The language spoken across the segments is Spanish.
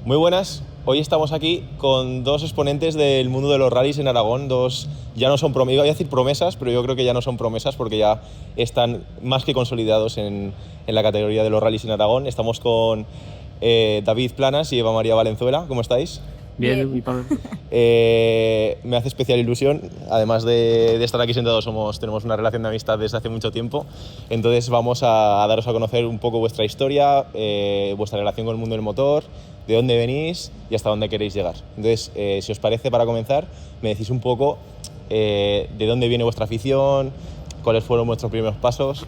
Muy buenas, hoy estamos aquí con dos exponentes del mundo de los rallies en Aragón, ya no son iba a decir promesas, pero yo creo que ya no son promesas porque ya están más que consolidados en la categoría de los rallies en Aragón. Estamos con David Planas y Eva María Valenzuela. ¿Cómo estáis? Bien, mi Pablo. Me hace especial ilusión, además de estar aquí sentados, tenemos una relación de amistad desde hace mucho tiempo, entonces vamos a daros a conocer un poco vuestra historia, vuestra relación con el mundo del motor, de dónde venís y hasta dónde queréis llegar. Entonces, si os parece, para comenzar, me decís un poco de dónde viene vuestra afición, cuáles fueron vuestros primeros pasos.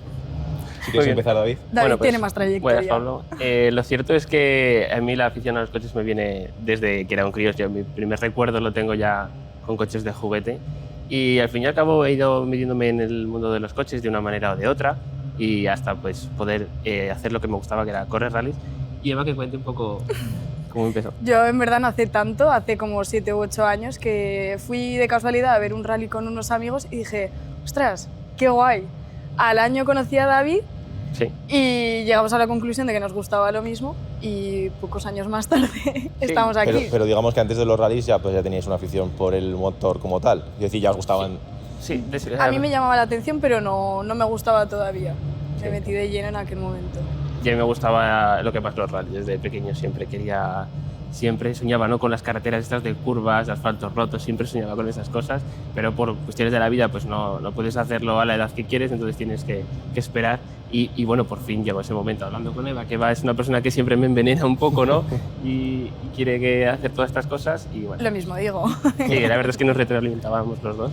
Si quieres empezar, David. David tiene más trayectoria. Buenas, Pablo. Lo cierto es que a mí la afición a los coches me viene desde que era un crío. Yo, mi primer recuerdo lo tengo ya con coches de juguete. Y al fin y al cabo he ido metiéndome en el mundo de los coches de una manera o de otra y hasta pues, poder hacer lo que me gustaba, que era correr rallies. Y Eva, que cuente un poco cómo empezó. Yo en verdad no hace tanto, hace como 7 u 8 años que fui de casualidad a ver un rally con unos amigos y dije, ostras, qué guay. Al año conocí a David. Sí. Y llegamos a la conclusión de que nos gustaba lo mismo y pocos años más tarde estamos aquí. Pero digamos que antes de los rallies ya teníais una afición por el motor como tal, es decir, ya os gustaban. Sí. A mí me llamaba la atención, pero no me gustaba todavía. Me metí de lleno en aquel momento. Y a mí me gustaba lo que más los rallies, desde pequeño siempre soñaba, ¿no?, con las carreteras estas de curvas, de asfaltos rotos, siempre soñaba con esas cosas, pero por cuestiones de la vida pues no puedes hacerlo a la edad que quieres, entonces tienes que esperar. Y bueno, por fin llegó ese momento hablando con Eva, que Eva es una persona que siempre me envenena un poco, ¿no? y quiere hacer todas estas cosas y bueno. Lo mismo digo. Sí, la verdad es que nos retroalimentábamos los dos.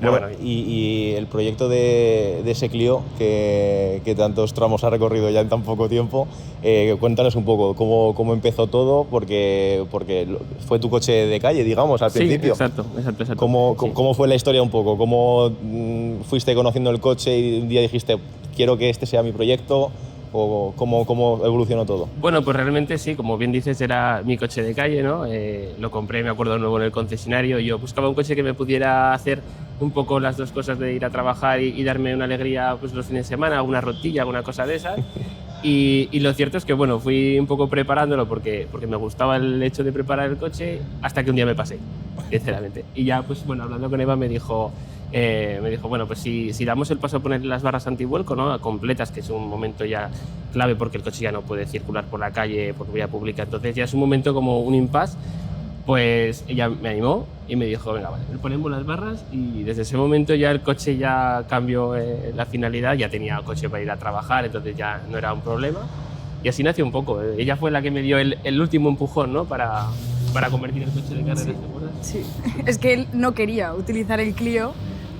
Bueno, y el proyecto de ese Clio que tantos tramos ha recorrido ya en tan poco tiempo, cuéntanos un poco cómo empezó todo, porque fue tu coche de calle, digamos, al principio. Sí, exacto. ¿Cómo fue la historia un poco? ¿Cómo fuiste conociendo el coche y un día dijiste, quiero que este sea mi proyecto? ¿O cómo evolucionó todo? Bueno, pues realmente sí, como bien dices, era mi coche de calle, ¿no? Lo compré, me acuerdo, nuevo en el concesionario. Yo buscaba un coche que me pudiera hacer un poco las dos cosas de ir a trabajar y darme una alegría pues, los fines de semana, alguna rotilla, alguna cosa de esas. Y lo cierto es que bueno, fui un poco preparándolo porque me gustaba el hecho de preparar el coche hasta que un día me pasé, sinceramente. Y ya, pues bueno, hablando con Eva me dijo, bueno, pues si damos el paso a poner las barras antivuelco, ¿no?, completas, que es un momento ya clave porque el coche ya no puede circular por la calle, por vía pública, entonces ya es un momento como un impasse, pues ella me animó y me dijo, venga, vale, ponemos las barras, y desde ese momento ya el coche ya cambió la finalidad, ya tenía coche para ir a trabajar, entonces ya no era un problema. Y así nació un poco. Ella fue la que me dio el último empujón, ¿no?, para convertir el coche de carrera, ¿te acuerdas? Sí, es que él no quería utilizar el Clio,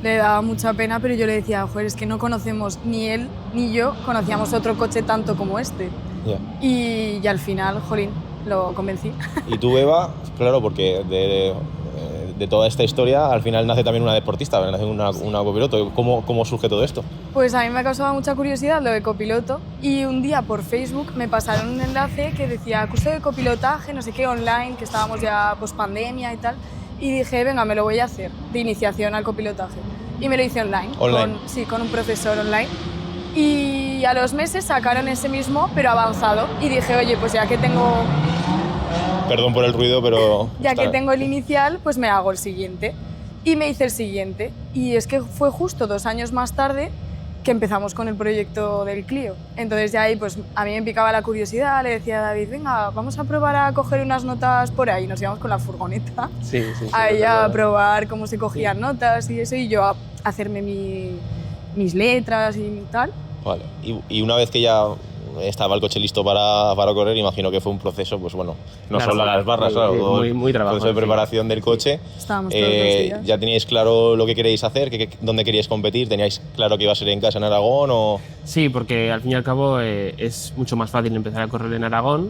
le daba mucha pena, pero yo le decía, joder, es que no conocemos, ni él ni yo conocíamos otro coche tanto como este. Yeah. Y al final, jolín, lo convencí. Y tú, Eva, claro, porque de toda esta historia al final nace también una deportista, nace una copiloto. ¿Cómo surge todo esto? Pues a mí me causaba mucha curiosidad lo de copiloto y un día por Facebook me pasaron un enlace que decía curso de copilotaje, no sé qué, online, que estábamos ya post-pandemia y tal, y dije, venga, me lo voy a hacer, de iniciación al copilotaje. Y me lo hice online. Con un profesor online. Y a los meses sacaron ese mismo, pero avanzado. Y dije, oye, pues ya que tengo... Perdón por el ruido, pero... Ya que tengo el inicial, pues me hago el siguiente. Y me hice el siguiente. Y es que fue justo 2 años más tarde que empezamos con el proyecto del Clio. Entonces ya ahí pues a mí me picaba la curiosidad, le decía a David, venga, vamos a probar a coger unas notas por ahí. Nos íbamos con la furgoneta ahí a probar cómo se cogían notas y eso, y yo a hacerme mis letras y tal. Vale, y una vez que ya estaba el coche listo para correr, imagino que fue un proceso, pues bueno, no claro, solo las barras, muy trabajo, proceso de preparación del coche. Estábamos todos los días. ¿Ya teníais claro lo que queréis hacer, dónde queríais competir? ¿Teníais claro que iba a ser en casa en Aragón o...? Sí, porque al fin y al cabo es mucho más fácil empezar a correr en Aragón,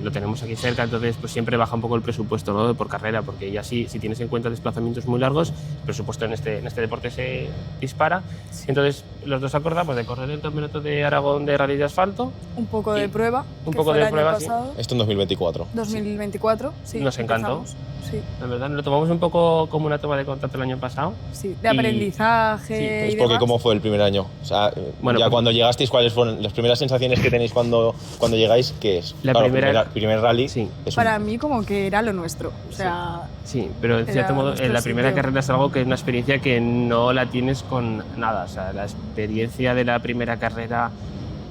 lo tenemos aquí cerca, entonces pues siempre baja un poco el presupuesto, ¿no?, por carrera, porque ya si tienes en cuenta desplazamientos muy largos, el presupuesto en este deporte se dispara. Sí. Entonces los dos acordamos de correr el campeonato de Aragón de rally de asfalto, asfalto. Un poco de prueba, un que poco fue de el prueba, año sí. pasado. Esto en 2024. 2024, sí. Nos encantó. empezamos, Sí, La verdad, lo tomamos un poco como una toma de contacto el año pasado. sí, de Y- aprendizaje Es y porque demás. ¿cómo fue el primer año? O sea, Bueno, ya pues- cuando llegasteis, ¿cuáles fueron las primeras sensaciones que tenéis cuando llegáis? ¿Qué es? La Claro, primera- primer rally. Sí. Es Para mí como que era lo nuestro. O sea, Sí, pero de Era cierto modo, nuestro la primera sitio. carrera es algo que es una experiencia que no la tienes con nada. O sea, la experiencia de la primera carrera,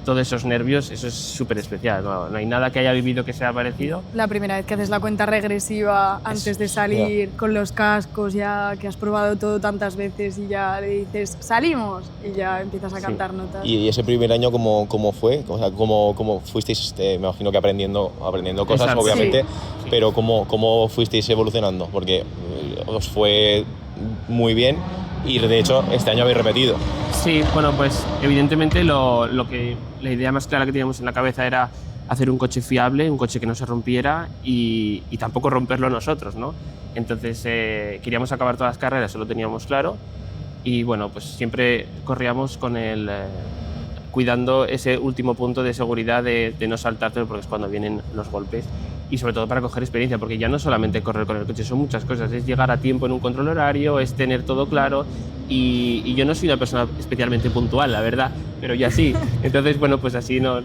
todos esos nervios, eso es súper especial. No hay nada que haya vivido que sea parecido. la primera vez que haces la cuenta regresiva antes de salir con los cascos, ya que has probado todo tantas veces y ya le dices, salimos, y ya empiezas a Sí. cantar notas. ¿Y ese primer año cómo fue? O sea, ¿cómo fuisteis, me imagino que aprendiendo cosas, Exacto. obviamente, Sí. pero ¿cómo fuisteis evolucionando? Porque os fue muy bien y de hecho este año habéis repetido. Sí, bueno, pues evidentemente la idea más clara que teníamos en la cabeza era hacer un coche fiable, un coche que no se rompiera y tampoco romperlo nosotros, ¿no? Entonces queríamos acabar todas las carreras, eso lo teníamos claro y bueno, pues siempre corríamos con cuidando ese último punto de seguridad de no saltártelo porque es cuando vienen los golpes y sobre todo para coger experiencia, porque ya no solamente correr con el coche, son muchas cosas, es llegar a tiempo en un control horario, es tener todo claro y yo no soy una persona especialmente puntual, la verdad, pero ya sí, entonces bueno, pues así nos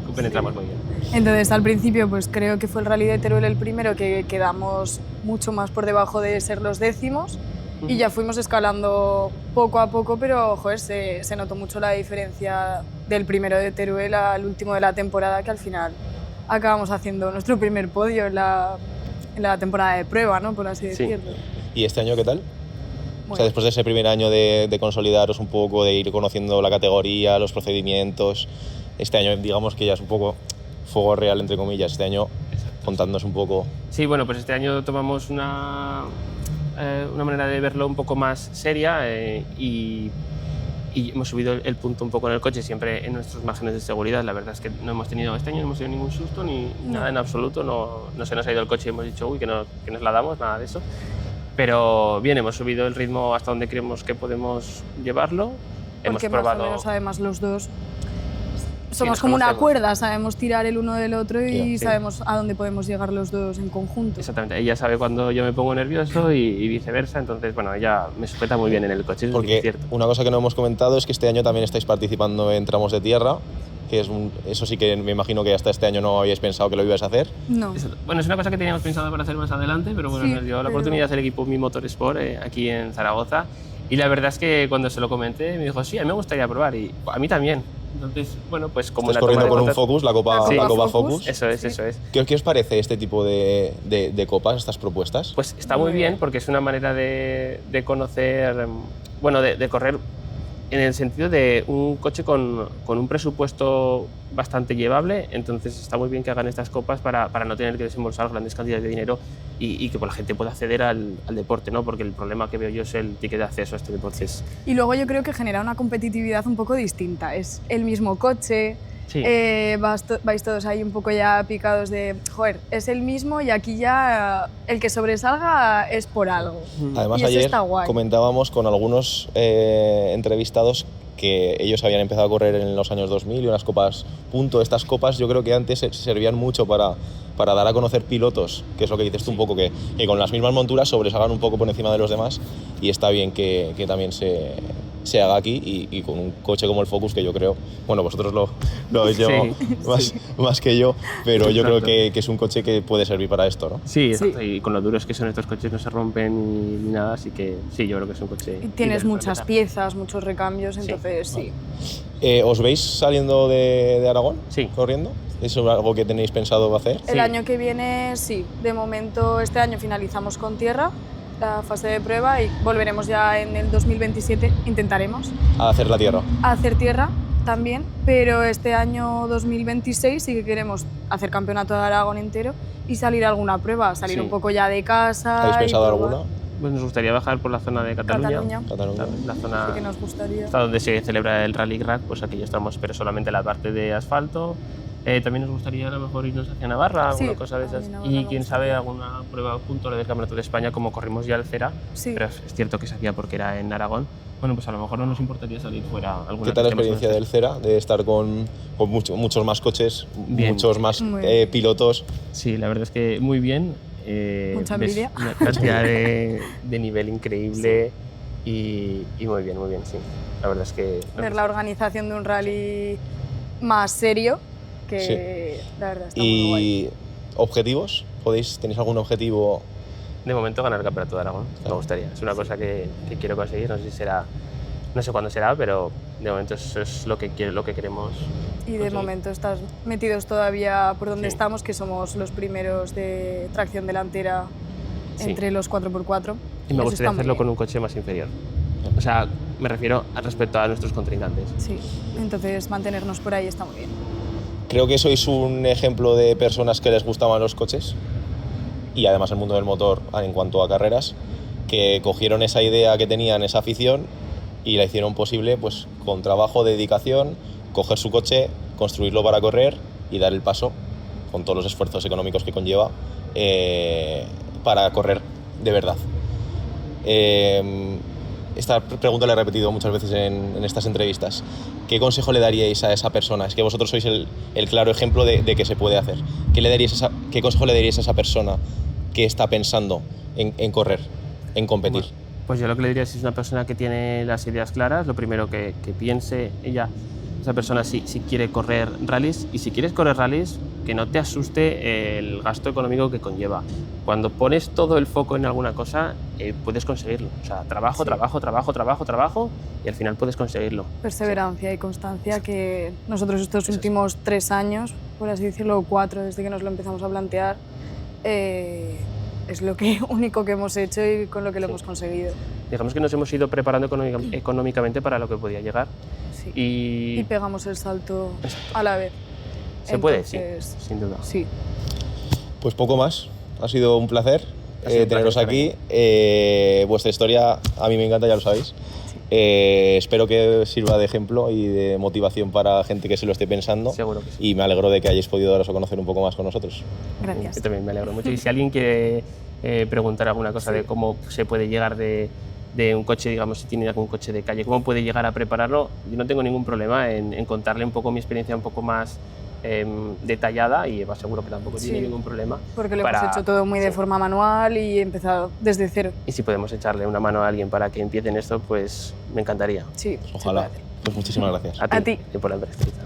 compenetramos muy bien. Entonces, al principio, pues creo que fue el Rally de Teruel el primero, que quedamos mucho más por debajo de ser los décimos y ya fuimos escalando poco a poco, pero joder, se notó mucho la diferencia del primero de Teruel al último de la temporada, que al final acabamos haciendo nuestro primer podio en la temporada de prueba, ¿no? Por así Sí. decirlo. ¿Y este año qué tal? O sea, Bueno, después de ese primer año de consolidaros un poco, de ir conociendo la categoría, los procedimientos, este año digamos que ya es un poco fuego real, entre comillas, este año contándonos un poco. Sí, bueno, pues este año tomamos una manera de verlo un poco más seria y hemos subido el punto un poco en el coche, siempre en nuestros márgenes de seguridad. La verdad es que no hemos tenido, este año no hemos tenido ningún susto ni nada en absoluto, no se nos ha ido el coche y hemos dicho, uy, que nos la damos, nada de eso. Pero bien, hemos subido el ritmo hasta donde creemos que podemos llevarlo. Hemos porque probado... más o menos además los dos somos nos como una conocemos. cuerda, sabemos tirar el uno del otro y Sí. sabemos a dónde podemos llegar los dos en conjunto. Exactamente, ella sabe cuando yo me pongo nervioso y viceversa, entonces bueno, ella me sujeta muy bien en el coche, eso sí que Porque es cierto. una cosa que no hemos comentado es que este año también estáis participando en tramos de tierra, que eso sí que me imagino que hasta este año no habíais pensado que lo ibas a hacer. No. Bueno, es una cosa que teníamos pensado para hacer más adelante, pero bueno, Sí, nos dio la pero- oportunidad el equipo Mi Motorsport aquí en Zaragoza. Y la verdad es que cuando se lo comenté me dijo, sí, a mí me gustaría probar y a mí también. Entonces, bueno, pues como Estás una toma corriendo de con un contacto- Focus, la Copa, Sí. la Copa Focus. Focus. Eso es, Sí. eso es. ¿Qué os parece este tipo de copas, estas propuestas? Pues está muy bien porque es una manera de conocer, bueno, de correr en el sentido de un coche con un presupuesto bastante llevable, entonces está muy bien que hagan estas copas para no tener que desembolsar grandes cantidades de dinero y que pues, la gente pueda acceder al deporte, ¿no? Porque el problema que veo yo es el ticket de acceso a este deporte. Y luego yo creo que genera una competitividad un poco distinta. Es el mismo coche, Sí. vais todos ahí un poco ya picados de, joder, es el mismo y aquí ya el que sobresalga es por algo. Además, y eso ayer está guay. comentábamos con algunos entrevistados que ellos habían empezado a correr en los años 2000 y unas copas punto. Estas copas yo creo que antes servían mucho para dar a conocer pilotos, que es lo que dices tú un poco, que con las mismas monturas sobresalgan un poco por encima de los demás y está bien que también se haga aquí y con un coche como el Focus, que yo creo, bueno, vosotros lo habéis llevado más que yo, pero yo creo Exacto. que es un coche que puede servir para esto, ¿no? Sí, exacto. Y con lo duros que son estos coches no se rompen ni nada, así que sí, yo creo que es un coche... Y tienes ideal para muchas empezar. piezas, muchos recambios, Sí. entonces sí. ¿Os veis saliendo de Aragón? Sí. ¿Corriendo? ¿Es algo que tenéis pensado hacer? El Sí. año que viene sí, de momento este año finalizamos con tierra la fase de prueba y volveremos ya en el 2027, intentaremos A hacer la tierra. hacer tierra también, pero este año 2026 sí que queremos hacer campeonato de Aragón entero y salir a alguna prueba, salir Sí. un poco ya de casa. ¿Habéis y pensado probar. alguna? Pues nos gustaría bajar por la zona de Cataluña. Cataluña, La zona sí que nos gustaría. hasta donde se celebra el Rally Rack, pues aquí ya estamos, pero solamente la parte de asfalto. También nos gustaría a lo mejor irnos hacia Navarra, Sí, alguna cosa de a mí esas. Navarra Y me quién sabe, gustaría. alguna prueba puntual del Campeonato de España, como corrimos ya el Cera, Sí. pero es cierto que se hacía porque era en Aragón. Bueno, pues a lo mejor no nos importaría salir fuera alguna ¿Qué tal la que estemos experiencia con del Cera, de estar con muchos más coches, Bien. muchos más Muy bien. pilotos? Sí, la verdad es que muy bien. Mucha ves envidia. Una cantidad de nivel increíble y muy bien, sí. La verdad es que... Ver la organización de un rally más serio, que Sí. la verdad está muy guay. ¿Y objetivos? ¿Tenéis algún objetivo? De momento ganar el Campeonato de Aragón, me Claro. gustaría. Es una cosa que quiero conseguir, no sé si será, no sé cuándo será, pero de momento eso es lo que queremos. Y de conseguir. momento estás metidos todavía por donde Sí. estamos, que somos los primeros de tracción delantera Sí. entre los 4x4. Y me Eso gustaría está muy hacerlo bien. con un coche más inferior. O sea, me refiero al respecto a nuestros contrincantes. Sí, entonces mantenernos por ahí está muy bien. Creo que sois un ejemplo de personas que les gustaban los coches y además el mundo del motor en cuanto a carreras, que cogieron esa idea que tenían, esa afición, y la hicieron posible pues, con trabajo, dedicación, coger su coche, construirlo para correr y dar el paso, con todos los esfuerzos económicos que conlleva, para correr de verdad. Esta pregunta la he repetido muchas veces en estas entrevistas. ¿Qué consejo le daríais a esa persona? Es que vosotros sois el claro ejemplo de que se puede hacer. ¿Qué consejo le daríais a esa persona que está pensando en correr, en competir? Bueno, pues yo lo que le diría es una persona que tiene las ideas claras, lo primero que piense esa persona si quiere correr rallies, y si quieres correr rallies, que no te asuste el gasto económico que conlleva. Cuando pones todo el foco en alguna cosa, puedes conseguirlo. O sea, trabajo y al final puedes conseguirlo. Perseverancia y constancia, que nosotros estos últimos 3 años, por así decirlo, o 4, desde que nos lo empezamos a plantear, es lo único que hemos hecho y con lo que lo hemos conseguido. Digamos que nos hemos ido preparando económicamente para lo que podía llegar. Sí. Y Y pegamos el salto Exacto. a la vez. se puede, sí, Entonces, sin duda. Sí. Pues poco más. Ha sido un placer Ha sido un teneros placer aquí. Vuestra historia a mí me encanta, ya lo sabéis. Espero que sirva de ejemplo y de motivación para gente que se lo esté pensando. Seguro que sí. Y me alegro de que hayáis podido daros a conocer un poco más con nosotros. Gracias. Yo también me alegro mucho. Y si alguien quiere preguntar alguna cosa de cómo se puede llegar de un coche, digamos, si tiene algún coche de calle, cómo puede llegar a prepararlo, yo no tengo ningún problema en contarle un poco mi experiencia un poco más detallada, y Eva seguro que tampoco tiene ningún problema. Porque lo hemos hecho todo muy de forma manual y empezado desde cero. Y si podemos echarle una mano a alguien para que empiece en esto, pues me encantaría. Sí, Ojalá. Pues muchísimas gracias. A ti. A ti. Y por la entrevista.